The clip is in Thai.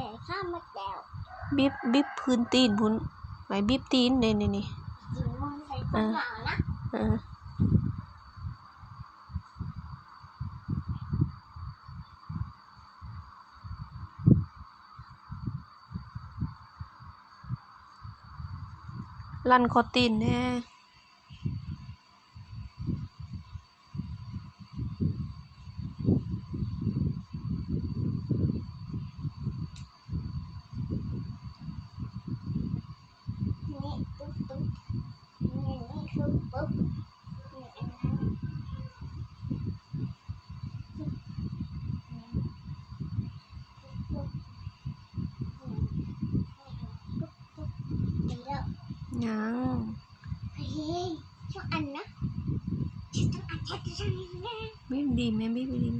ม่ข้ามมาแล้วบิบพื้นตีนพุ่นไว้บิบตีนนี่จริงมันใส่คนหลังนะลั่นคอตีนแน่นี่ตุ๊บนี่คือปุ๊บนี่อันนั้นดีแล้ว ยังเฮ้ยช่องอันนะช่องอันแท้ๆนะบิบดีแม่บิบดี